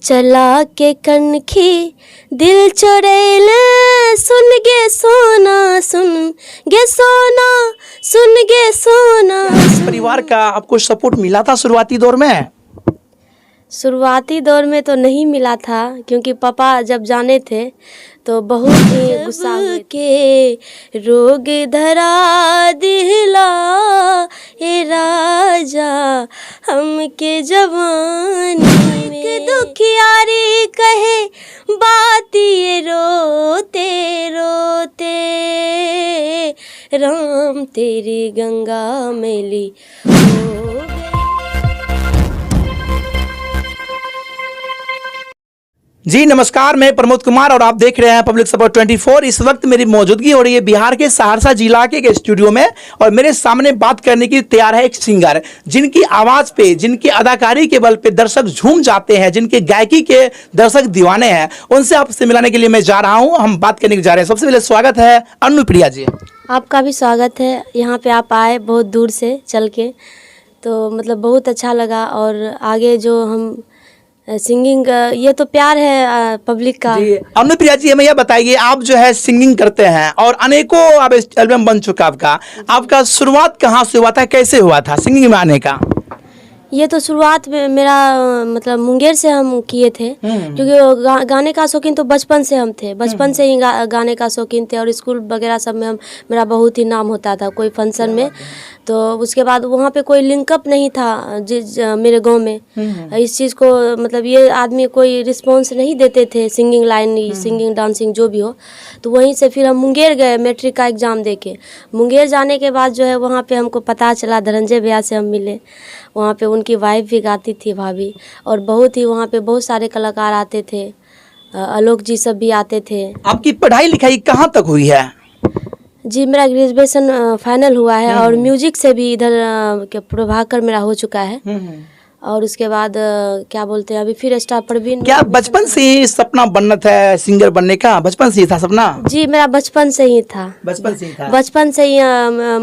चला के कनखी दिल चुरैले सुन गे सोना सुन गे सोना सुन गे सोना। इस परिवार का आपको सपोर्ट मिला था शुरुआती दौर में? शुरुआती दौर में तो नहीं मिला था, क्योंकि पापा जब जाने थे तो बहुत ही गुस्सा हुए के रोग धरा दिला ए राजा हमके जवानी में दुखियारी कहे बात ये रोते रोते राम तेरी गंगा मैली हो गई। जी नमस्कार, मैं प्रमोद कुमार और आप देख रहे हैं पब्लिक सपोर्ट 24। इस वक्त मेरी मौजूदगी हो रही है बिहार के सहरसा जिला के एक स्टूडियो में और मेरे सामने बात करने की तैयार है एक सिंगर जिनकी आवाज पे, जिनकी अदाकारी के बल पे दर्शक झूम जाते हैं, जिनके गायकी के दर्शक दीवाने हैं। उनसे आपसे मिलाने के लिए मैं जा रहा हूं, हम बात करने जा रहे हैं। सबसे पहले स्वागत है अनुप्रिया जी। आपका भी स्वागत है। यहाँ पे आप आए बहुत दूर से चल के, तो मतलब बहुत अच्छा लगा। और आगे जो हम सिंगिंग, ये तो प्यार है पब्लिक का। जी अनुप्रिया जी, हमें यह बताइए, आप जो है सिंगिंग करते हैं और अनेकों आप एल्बम बन चुका आपका शुरुआत कहाँ से हुआ था, कैसे हुआ था सिंगिंग में आने का? ये तो शुरुआत में मेरा मतलब मुंगेर से हम किए थे, क्योंकि गाने का शौकीन तो बचपन से हम थे। बचपन से ही गाने का शौकीन थे और स्कूल वगैरह सब में मेरा बहुत ही नाम होता था कोई फंक्शन में। तो उसके बाद वहाँ पे कोई लिंकअप नहीं था मेरे गांव में इस चीज़ को, मतलब ये आदमी कोई रिस्पॉन्स नहीं देते थे सिंगिंग लाइन, सिंगिंग डांसिंग जो भी हो। तो वहीं से फिर हम मुंगेर गए मैट्रिक का एग्ज़ाम दे के। मुंगेर जाने के बाद जो है वहाँ पे हमको पता चला, धनंजय भैया से हम मिले। वहाँ पे उनकी वाइफ भी गाती थी, भाभी, और बहुत ही वहाँ पे बहुत सारे कलाकार आते थे, आलोक जी सब भी आते थे। आपकी पढ़ाई लिखाई कहाँ तक हुई है? जी मेरा ग्रेजुएशन फाइनल हुआ है और म्यूजिक से भी इधर प्रभाकर मेरा हो चुका है। और उसके बाद क्या बोलते हैं, अभी फिर स्टार प्रवीण। क्या बचपन से ही सपना बनना था, सिंगर बनने का बचपन से ही था सपना? जी मेरा बचपन से ही था। बचपन से ही था। बचपन से ही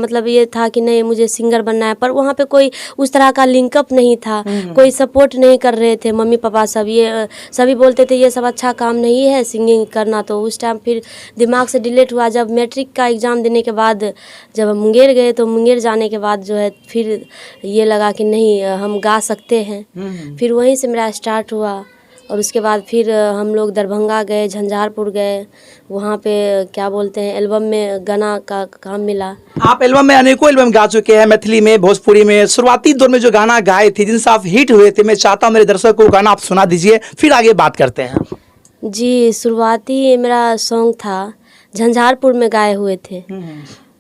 मतलब ये था कि नहीं मुझे सिंगर बनना है, पर वहाँ पे कोई उस तरह का लिंकअप नहीं था, कोई सपोर्ट नहीं कर रहे थे मम्मी पापा सब। ये सभी बोलते थे ये सब अच्छा काम नहीं है सिंगिंग करना। तो उस टाइम फिर दिमाग से डिलीट हुआ। जब मैट्रिक का एग्ज़ाम देने के बाद जब हम मुंगेर गए, तो मुंगेर जाने के बाद जो है फिर ये लगा कि नहीं हम गा सकते हैं। फिर वहीं से मेरा स्टार्ट हुआ। और उसके बाद फिर हम लोग दरभंगा गए, झंझारपुर गए, वहाँ पे क्या बोलते हैं एल्बम में गाना का काम मिला। आप एल्बम में अनेकों एल्बम गा चुके हैं, मैथिली में, भोजपुरी में। शुरुआती दौर में जो गाना गाए थे, जिनसे आप हिट हुए थे, मैं चाहता हूँ मेरे दर्शकों को गाना आप सुना दीजिए, फिर आगे बात करते हैं। जी शुरुआती मेरा सॉन्ग था, झंझारपुर में गाए हुए थे।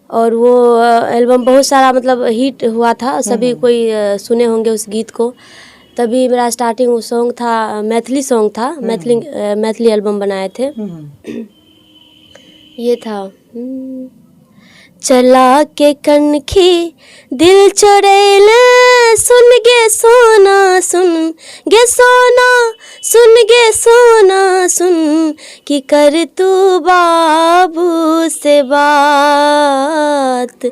और वो एल्बम बहुत सारा मतलब हिट हुआ था, सभी कोई सुने होंगे उस गीत को। तभी मेरा स्टार्टिंग वो सॉन्ग था, मैथिली सॉन्ग था, मैथिली एल्बम बनाए थे। ये था चला के कनखी दिल चुरैले सुन गे सोना सुन गे सोना सुन गे सोना सुन कि कर तू बाबू से बात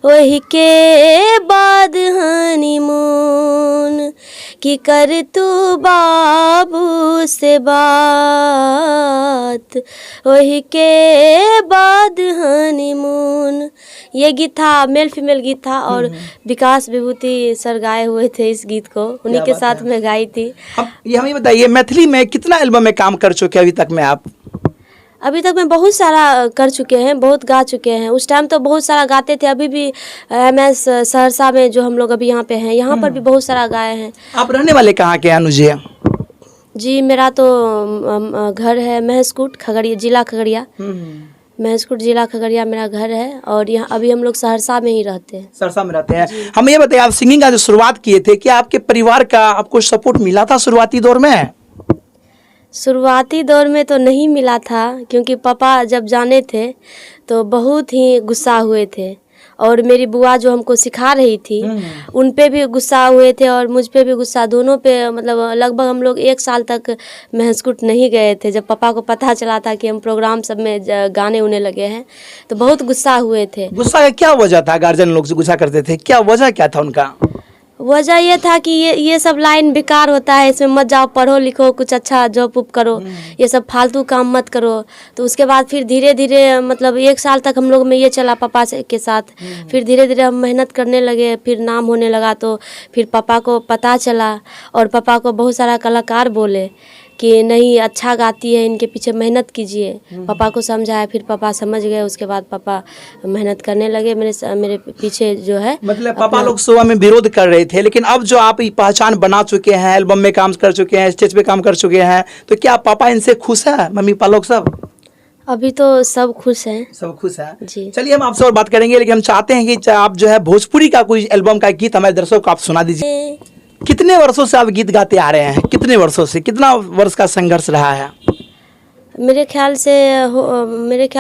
वही के बाद हनीमून कि कर तू बाबू से बात वही के बाद हनीमून। ये गीत था, मेल फीमेल गीत था और विकास विभूति सर गाए हुए थे इस गीत को, उन्हीं के साथ मैं गाई थी। ये हमें बताइए, मैथिली में कितना एल्बम में काम कर चुके हैं अभी तक में आप? अभी तक मैं बहुत सारा कर चुके हैं, बहुत गा चुके हैं। उस टाइम तो बहुत सारा गाते थे, अभी भी MS सहरसा में जो हम लोग अभी यहाँ पे हैं, यहाँ पर भी बहुत सारा गाए हैं। आप रहने वाले कहाँ के हैं अनुजे? जी मेरा तो घर है महसकूट, खगड़िया जिला खगड़िया। महसकूट जिला खगड़िया मेरा घर है और यहाँ अभी हम लोग सहरसा में ही रहते हैं। सहरसा में रहते हैं। हमें ये बताइए, आप सिंगिंग का जो शुरुआत किए थे, क्या आपके परिवार का आपको सपोर्ट मिला था शुरुआती दौर में? शुरुआती दौर में तो नहीं मिला था, क्योंकि पापा जब जाने थे तो बहुत ही गुस्सा हुए थे। और मेरी बुआ जो हमको सिखा रही थी उन पे भी गुस्सा हुए थे और मुझ पे भी गुस्सा, दोनों पे। मतलब लगभग हम लोग 1 साल तक महसकूट नहीं गए थे। जब पापा को पता चला था कि हम प्रोग्राम सब में गाने उन्हें लगे हैं तो बहुत गुस्सा हुए थे। गुस्सा का क्या वजह था? गार्जियन लोग से गुस्सा करते थे, क्या वजह क्या था उनका? वजह ये था कि ये सब लाइन बेकार होता है, इसमें मत जाओ, पढ़ो लिखो, कुछ अच्छा जॉब उप करो, ये सब फालतू काम मत करो। तो उसके बाद फिर धीरे धीरे मतलब 1 साल तक हम लोग में ये चला पापा के साथ। फिर धीरे धीरे हम मेहनत करने लगे, फिर नाम होने लगा। तो फिर पापा को पता चला और पापा को बहुत सारा कलाकार बोले कि नहीं अच्छा गाती है, इनके पीछे मेहनत कीजिए। पापा को समझाया, फिर पापा समझ गए। उसके बाद पापा मेहनत करने लगे मेरे पीछे जो है। मतलब पापा लोग सुबह में विरोध कर रहे थे, लेकिन अब जो आप पहचान बना चुके हैं, एल्बम में काम कर चुके हैं, स्टेज पे काम कर चुके हैं, तो क्या पापा इनसे खुश है, मम्मी पापा लोग सब? अभी तो सब खुश हैं। सब खुश है जी। चलिए हम आपसे और बात करेंगे, लेकिन हम चाहते हैं कि आप जो है भोजपुरी का कोई एल्बम का गीत हमारे दर्शकों को आप सुना दीजिए। कितने वर्षों से आप गीत गाते आ रहे हैं? कितने वर्षों से, कितना वर्ष का संघर्ष रहा है? मेरे ख्याल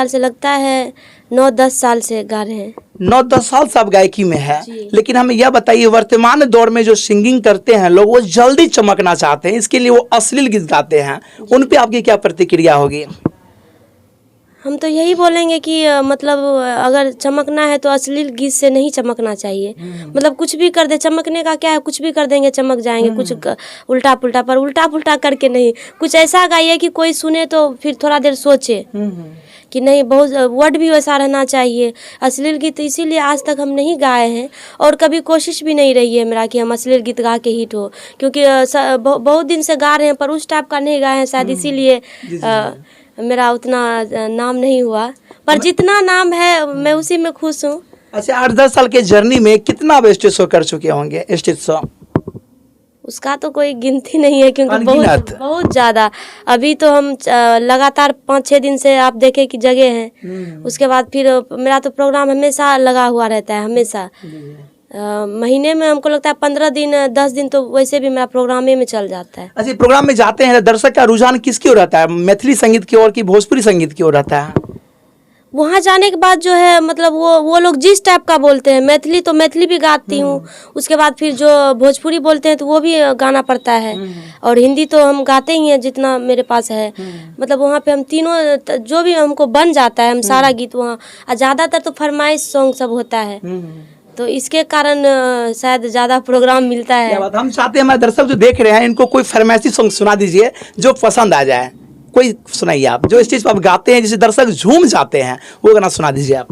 से लगता है 9-10 साल से गा रहे हैं। 9-10 साल से आप गायकी में है। जी। लेकिन हमें यह बताइए, वर्तमान दौर में जो सिंगिंग करते हैं लोग, वो जल्दी चमकना चाहते हैं, इसके लिए वो अश्लील गीत गाते हैं, उन पे आपकी क्या प्रतिक्रिया होगी? हम तो यही बोलेंगे कि मतलब अगर चमकना है तो अश्लील गीत से नहीं चमकना चाहिए। मतलब कुछ भी कर दे, चमकने का क्या है, कुछ भी कर देंगे चमक जाएंगे। उल्टा पुल्टा, पर उल्टा पुल्टा करके नहीं, कुछ ऐसा गाइए कि कोई सुने तो फिर थोड़ा देर सोचे कि नहीं, बहुत वर्ड भी वैसा रहना चाहिए। अश्लील गीत इसीलिए आज तक हम नहीं गाए हैं और कभी कोशिश भी नहीं रही है मेरा कि हम अश्लील गीत गा के हिट हो, क्योंकि बहुत दिन से गा रहे हैं पर उस टाइप का नहीं गाए हैं शायद, इसीलिए मेरा उतना नाम नहीं हुआ। पर जितना नाम है मैं उसी में खुश हूँ। अच्छा, 8-10 साल के जर्नी में कितना आप स्टेज शो कर चुके होंगे? स्टेज शो उसका तो कोई गिनती नहीं है, क्योंकि बहुत ज़्यादा। अभी तो हम लगातार 5-6 दिन से आप देखे कि जगह हैं। उसके बाद फिर मेरा तो प्रोग्राम हमेशा लगा हुआ रहता है, हमेशा। महीने में हमको लगता है 15 दिन 10 दिन तो वैसे भी मेरा प्रोग्रामे में चल जाता है। अच्छा, प्रोग्राम में जाते हैं, दर्शक का रुझान किसकी ओर रहता है, मैथिली संगीत की ओर कि भोजपुरी संगीत की ओर रहता है? वहाँ जाने के बाद जो है मतलब वो लोग जिस टाइप का बोलते हैं, मैथिली तो मैथिली भी गाती हूँ। उसके बाद फिर जो भोजपुरी बोलते हैं तो वो भी गाना पड़ता है, और हिंदी तो हम गाते ही हैं जितना मेरे पास है। मतलब वहाँ पे हम तीनों जो भी हमको बन जाता है, हम सारा गीत वहाँ, ज़्यादातर तो फरमाइश सॉन्ग सब होता है, तो इसके कारण शायद ज़्यादा प्रोग्राम मिलता है। क्या बात। हम चाहते हैं हमारे दर्शक जो देख रहे हैं, इनको कोई फरमाइशी सॉन्ग सुना दीजिए जो पसंद आ जाए। कोई सुनाइए आप, जो स्टेज पर आप गाते हैं जिसे दर्शक झूम जाते हैं, वो गाना सुना दीजिए आप।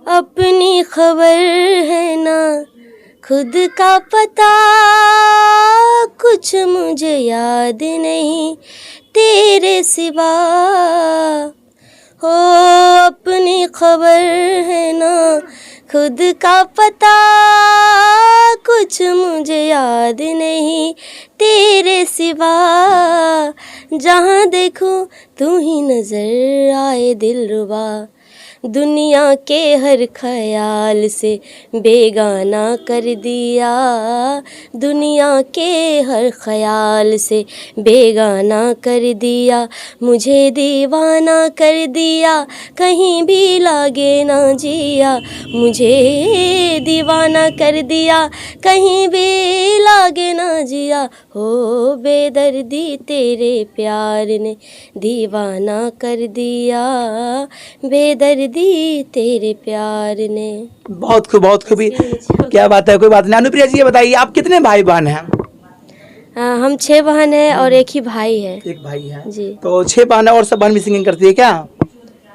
अपनी खबर है ना खुद का पता, कुछ मुझे याद नहीं तेरे सिवा। हो अपनी खबर है ना खुद का पता, कुछ मुझे याद नहीं तेरे सिवा। जहाँ देखूं तू ही नजर आए दिलरुबा, दुनिया के हर ख्याल से बेगाना कर दिया, दुनिया के हर ख्याल से बेगाना कर दिया। मुझे दीवाना कर दिया, कहीं भी लागे ना जिया। मुझे दीवाना कर दिया, कहीं भी लागे ना जिया। हो बेदर्दी तेरे प्यार ने दीवाना कर दिया, बेदर्दी तेरे प्यार ने। बहुत खूब, बहुत खूबी। क्या बात है, कोई बात नहीं। अनुप्रिया जी, ये बताइए आप कितने भाई बहन हैं? हम 6 बहन हैं और एक ही भाई है। एक भाई है जी। तो 6 बहन है, और सब बहन भी सिंगिंग करती है क्या?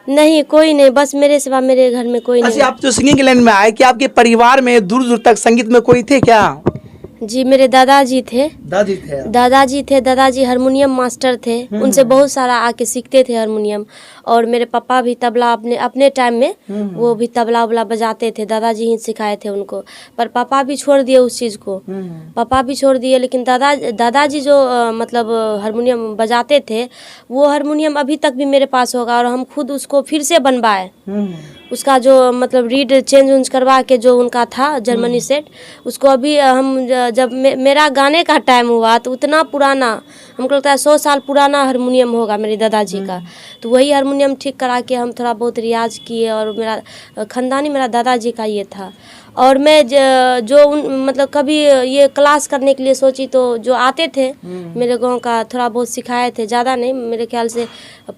नहीं, कोई नहीं, बस मेरे सिवा मेरे घर में कोई नहीं। अच्छा, आप जो सिंगिंग के लाइन में आए, कि आपके परिवार में दूर दूर तक संगीत में कोई थे क्या? जी, मेरे दादाजी थे। दादाजी हारमोनियम मास्टर थे। उनसे बहुत सारा आके सीखते थे हारमोनियम। और मेरे पापा भी तबला अपने टाइम में वो भी तबला उबला बजाते थे, दादाजी ही सिखाए थे उनको। पर पापा भी छोड़ दिए उस चीज़ को, पापा भी छोड़ दिए। लेकिन दादाजी जो मतलब हारमोनियम बजाते थे, वो हारमोनियम अभी तक भी मेरे पास होगा, और हम खुद उसको फिर से बनवाए। उसका जो मतलब रीड चेंज करवा के जो उनका था जर्मनी सेट, उसको अभी हम जब मेरा गाने का टाइम हुआ तो उतना पुराना, हमको लगता है 100 साल पुराना हारमोनियम होगा मेरे दादाजी का। तो वही हारमोनियम ठीक करा के हम थोड़ा बहुत रियाज किए, और मेरा खानदानी मेरा दादाजी का ये था। और मैं मतलब कभी ये क्लास करने के लिए सोची तो जो आते थे मेरे गांव का थोड़ा बहुत सिखाए थे, ज़्यादा नहीं, मेरे ख्याल से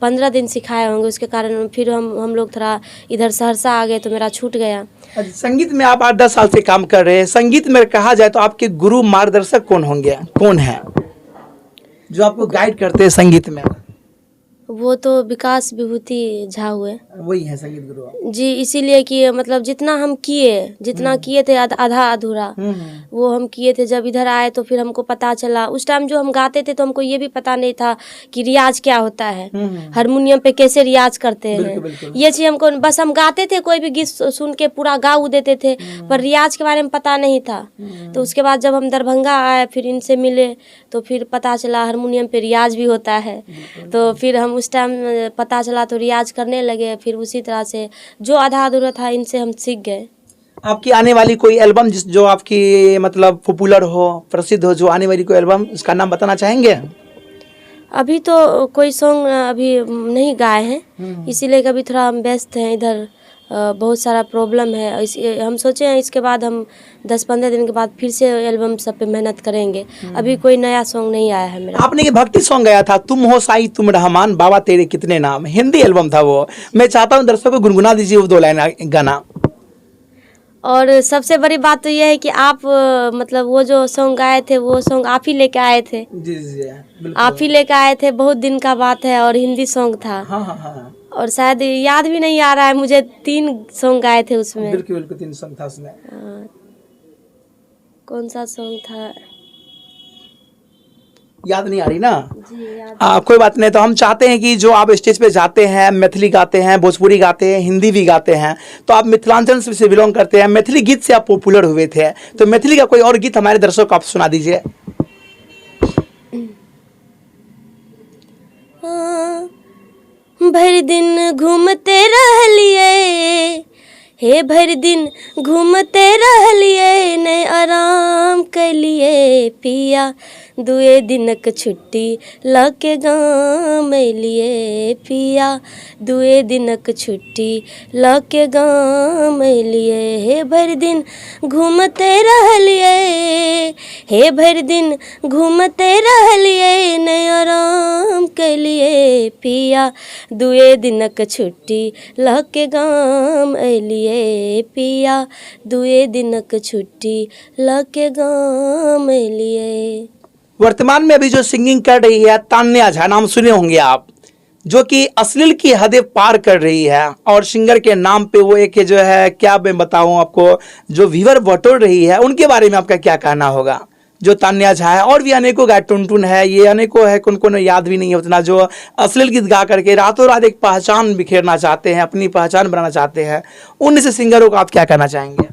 15 दिन सिखाए होंगे। उसके कारण फिर हम लोग थोड़ा इधर सहरसा आ गए तो मेरा छूट गया। संगीत में आप 8-10 साल से काम कर रहे हैं। संगीत में कहा जाए तो आपके गुरु मार्गदर्शक कौन होंगे, कौन है जो आपको गाइड करते हैं संगीत में? वो तो विकास विभूति झा हुए, वही है संगीत गुरु जी। इसीलिए कि मतलब जितना किए थे आधा अधूरा वो हम किए थे। जब इधर आए तो फिर हमको पता चला, उस टाइम जो हम गाते थे तो हमको ये भी पता नहीं था कि रियाज क्या होता है, हारमोनियम पे कैसे रियाज करते हैं। ये चीज़ हमको, बस हम गाते थे, कोई भी गीत सुन के पूरा गा देते थे, पर रियाज के बारे में पता नहीं था। तो उसके बाद जब हम दरभंगा आए, फिर इनसे मिले, तो फिर पता चला हारमोनियम पे रियाज भी होता है। तो फिर हम उस टाइम पता चला तो रियाज करने लगे। फिर उसी तरह से जो आधा अधूरा था इनसे हम सीख गए। आपकी आने वाली कोई एल्बम जो आपकी मतलब पॉपुलर हो, प्रसिद्ध हो, जो आने वाली कोई एल्बम, उसका नाम बताना चाहेंगे? अभी तो कोई सॉन्ग अभी नहीं गाए हैं, इसीलिए कभी थोड़ा हम व्यस्त हैं इधर, बहुत सारा प्रॉब्लम है। हम सोचे हैं इसके बाद हम 10-15 दिन के बाद फिर से एल्बम सब पे मेहनत करेंगे। अभी कोई नया सॉन्ग नहीं आया है मेरा। आपने ये भक्ति सॉन्ग गाया था, तुम हो साई तुम रहमान बाबा तेरे कितने नाम, हिंदी एल्बम था वो। मैं चाहता हूँ दर्शकों को गुनगुना दीजिए वो 2 लाइन गाना। और सबसे बड़ी बात तो ये है कि आप मतलब वो जो सॉन्ग गाए थे वो सॉन्ग आप ही लेके आए थे। जी जी बिल्कुल। आप ही लेके आए थे, बहुत दिन का बात है, और हिंदी सॉन्ग था। हाँ हाँ हाँ। और शायद याद भी नहीं आ रहा है मुझे, 3 सॉन्ग गाए थे उसमें। बिल्कुल बिल्कुल 3 सॉन्ग था उसमें। कौन सा सॉन्ग था याद नहीं आ रही ना जी? याद कोई बात नहीं। तो हम चाहते हैं कि जो आप स्टेज पे जाते हैं, मैथिली गाते हैं, भोजपुरी गाते हैं, हिंदी भी गाते हैं, तो आप मिथिलांचल से बिलोंग करते हैं, मैथिली गीत से आप पॉपुलर हुए थे, तो मैथिली का कोई और गीत हमारे दर्शकों को आप सुना दीजिए। भर दिन घूमते रहलिए हे, भर दिन घूमते रहलिए, ने आराम कलिए पिया, 2 दिनक छुट्टी लके गाँव लिए पिया, 2 दिनक छुट्टी लके गाँव लिए। हे भर दिन घूमते रहलिए हे, भर दिन घूमते रहलिए, ने आराम कलिए पिया, 2 दिनक छुट्टी लके गाँव लिए पिया, 2 दिनक छुट्टी लके गाँव लिए। वर्तमान में अभी जो सिंगिंग कर रही है तान्या झा, नाम सुने होंगे आप, जो कि अश्लील की हदें पार कर रही है, और सिंगर के नाम पे वो एक जो है, क्या मैं बताऊं आपको, जो व्यूअर बटोर रही है, उनके बारे में आपका क्या कहना होगा? जो तान्या झा है, और भी अनेकों गाय, टुनटुन है, ये अनेकों है, कौन याद भी नहीं है उतना, जो अश्लील गीत गा करके रातों रात एक पहचान बिखेरना चाहते हैं, अपनी पहचान बनाना चाहते हैं, उन से सिंगरों को आप क्या कहना चाहेंगे?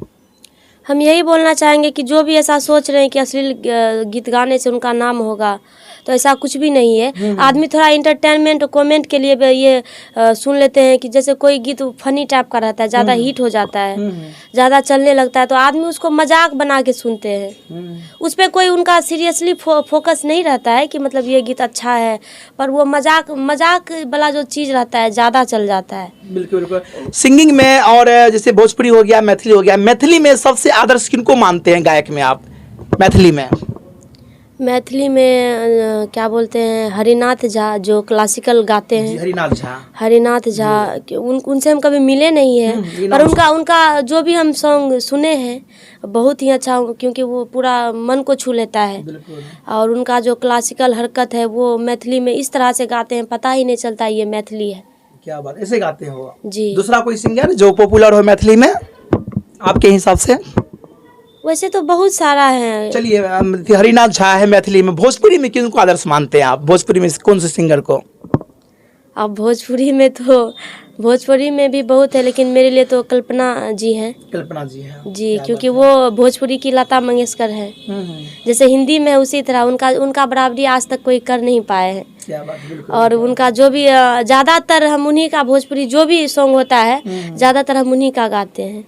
हम यही बोलना चाहेंगे कि जो भी ऐसा सोच रहे हैं कि अश्लील गीत गाने से उनका नाम होगा, तो ऐसा कुछ भी नहीं है। आदमी थोड़ा इंटरटेनमेंट कमेंट के लिए ये सुन लेते हैं कि जैसे कोई गीत फनी टाइप का रहता है, ज़्यादा हिट हो जाता है, ज़्यादा चलने लगता है, तो आदमी उसको मजाक बना के सुनते हैं। उस पर कोई उनका सीरियसली फोकस नहीं रहता है कि मतलब ये गीत अच्छा है, पर वो मजाक वाला जो चीज़ रहता है ज़्यादा चल जाता है। बिल्कुल बिल्कुल। सिंगिंग में, और जैसे भोजपुरी हो गया, मैथिली हो गया, मैथिली में सबसे आदर्श किनको मानते हैं गायक में आप? मैथिली में क्या बोलते हैं, हरिनाथ झा, जो क्लासिकल गाते हैं। हरिनाथ झा उनसे हम कभी मिले नहीं हैं, पर उनका जो भी हम सॉन्ग सुने हैं बहुत ही अच्छा, क्योंकि वो पूरा मन को छू लेता है। और उनका जो क्लासिकल हरकत है वो मैथिली में इस तरह से गाते हैं, पता ही नहीं चलता ये मैथिली है। क्या बात, ऐसे गाते हो जी? दूसरा कोई सिंगर जो पॉपुलर हो मैथिली में आपके हिसाब से? वैसे तो बहुत सारा है। चलिए, हरिनाथ झा है मैथिली में। भोजपुरी में किनको आदर्श मानते हैं आप? भोजपुरी में कौन से सिंगर को? अब भोजपुरी में भी बहुत है, लेकिन मेरे लिए तो कल्पना जी हैं। कल्पना जी हैं जी, क्योंकि वो भोजपुरी की लता मंगेशकर है। जैसे हिंदी में उसी तरह उनका बराबरी आज तक कोई कर नहीं पाए हैं। क्या बात। और उनका जो भी ज़्यादातर हम उन्हीं का, भोजपुरी जो भी सॉन्ग होता है ज़्यादातर हम उन्हीं का गाते हैं।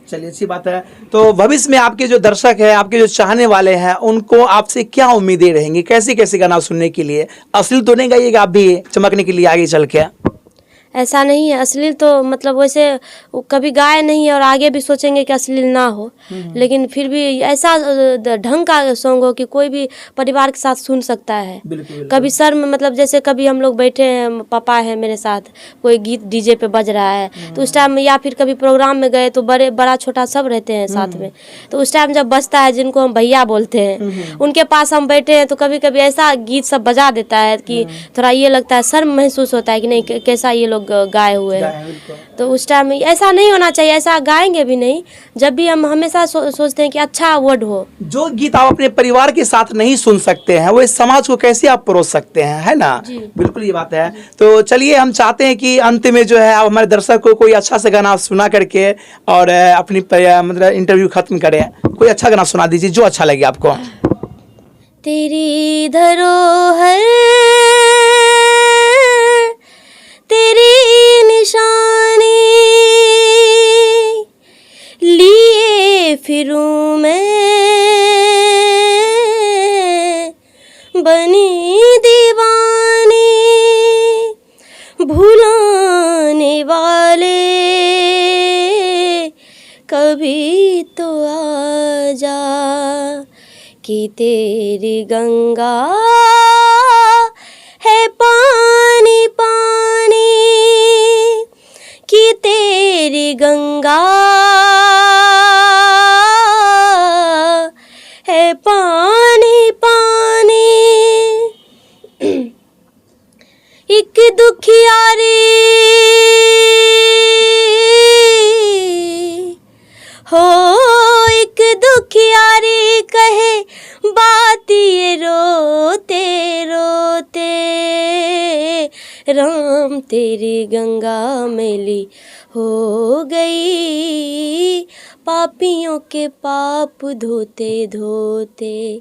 चलिए, अच्छी बात है। तो भविष्य में आपके जो दर्शक हैं, आपके जो चाहने वाले हैं, उनको आपसे क्या उम्मीदें रहेंगी? कैसे गाना सुनने के लिए? अश्लील तो नहीं गाइएगा आप भी चमकने के लिए आगे चल के? ऐसा नहीं है, अश्लील तो मतलब वैसे वो कभी गाए नहीं है और आगे भी सोचेंगे कि अश्लील ना हो, लेकिन फिर भी ऐसा ढंग का सॉन्ग हो कि कोई भी परिवार के साथ सुन सकता है। कभी सर में मतलब जैसे कभी हम लोग बैठे हैं, पापा है मेरे साथ, कोई गीत डीजे पे बज रहा है तो उस टाइम में, या फिर कभी प्रोग्राम में गए तो बड़ा छोटा सब रहते हैं साथ में, तो उस टाइम जब बजता है, जिनको हम भैया बोलते हैं, उनके पास हम बैठे हैं तो कभी कभी ऐसा गीत सब बजा देता है कि थोड़ा ये लगता है, शर्म महसूस होता है कि नहीं कैसा ये लोग गाए हुए हैं। तो उस टाइम में ऐसा नहीं होना चाहिए, ऐसा गाएंगे भी नहीं। जब भी हम हमेशा सोचते हैं कि अच्छा वर्ड हो। जो गीत आप अपने परिवार के साथ नहीं सुन सकते हैं, वो इस समाज को कैसे आप परोस सकते हैं, है ना? बिल्कुल ये बात है। तो चलिए, हम चाहते हैं कि अंत में जो है आप हमारे दर्शक को कोई अच्छा सा गाना सुना करके और अपनी मतलब इंटरव्यू खत्म करें। कोई अच्छा गाना सुना दीजिए जो अच्छा लगे आपको। तेरी धरोहर तेरी निशानी लिए फिरूं मैं, बनी दीवानी भुलाने वाले, कभी तो आ जा कि तेरी गंगा है पानी पानी, कि तेरी गंगा है पानी पानी। एक दुखियारी हो, एक दुखियारी कहे बात ये रोते रोते, राम तेरी गंगा मैली हो गई, पापियों के पाप धोते धोते,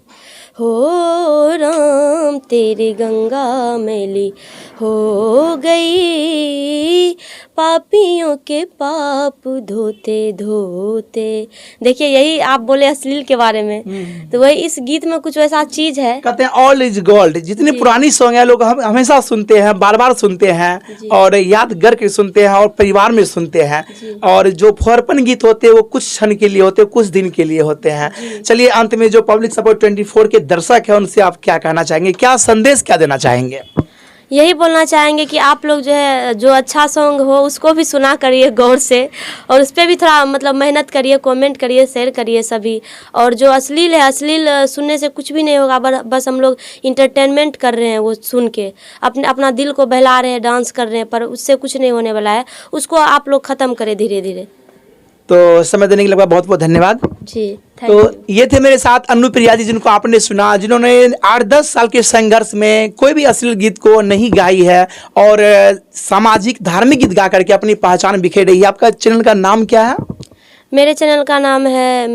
हो राम तेरी गंगा मैली हो गई, पापियों के पाप धोते धोते। देखिए, यही आप बोले अश्लील के बारे में, तो वही इस गीत में कुछ वैसा चीज है। कहते हैं ऑल इज गोल्ड। जितनी पुरानी सॉन्ग है लोग हम हमेशा सुनते हैं, बार बार सुनते हैं और याद करके सुनते हैं और परिवार में सुनते हैं, और जो फौरपन गीत होते हैं वो कुछ क्षण के लिए होते हैं, कुछ दिन के लिए होते हैं। चलिए, अंत में जो पब्लिक सपोर्ट 24 के दर्शक है उनसे आप क्या कहना चाहेंगे, क्या संदेश क्या देना चाहेंगे? यही बोलना चाहेंगे कि आप लोग जो है, जो अच्छा सॉन्ग हो उसको भी सुना करिए गौर से, और उस पर भी थोड़ा मतलब मेहनत करिए, कमेंट करिए, शेयर करिए सभी। और जो अश्लील है, अश्लील सुनने से कुछ भी नहीं होगा, बस हम लोग इंटरटेनमेंट कर रहे हैं वो सुन के, अपना दिल को बहला रहे हैं, डांस कर रहे हैं, पर उससे कुछ नहीं होने वाला है। उसको आप लोग ख़त्म करें धीरे धीरे। तो समय देने के लिए बहुत बहुत धन्यवाद जी। तो ये थे मेरे साथ अनुप्रिया जी, जिनको आपने सुना, जिन्होंने 8-10 साल के संघर्ष में कोई भी अश्लील गीत को नहीं गाई है और सामाजिक धार्मिक गीत गा करके अपनी पहचान बिखेर रही है। आपका चैनल का नाम क्या है? मेरे चैनल का नाम है,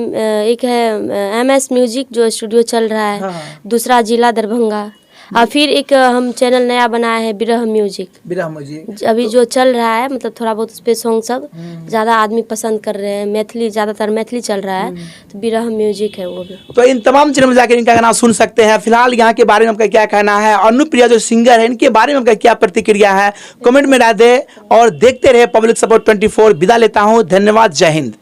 एक है MS म्यूजिक जो स्टूडियो चल रहा है, दूसरा जिला दरभंगा, और फिर एक हम चैनल नया बनाया है विरह म्यूजिक, अभी जो चल रहा है, मतलब थोड़ा बहुत उस पर सॉन्ग सब ज़्यादा आदमी पसंद कर रहे हैं, मैथिली, ज़्यादातर मैथिली चल रहा है, तो विरह म्यूजिक है वो भी। तो इन तमाम चैनल में जाकर इनका गाना सुन सकते हैं। फिलहाल यहाँ के बारे में आपका क्या कहना है, अनुप्रिया जो सिंगर है इनके बारे में आपका क्या प्रतिक्रिया है, कमेंट में डाल दे और देखते रहे पब्लिक सपोर्ट 24। विदा लेता हूँ, धन्यवाद, जय हिंद।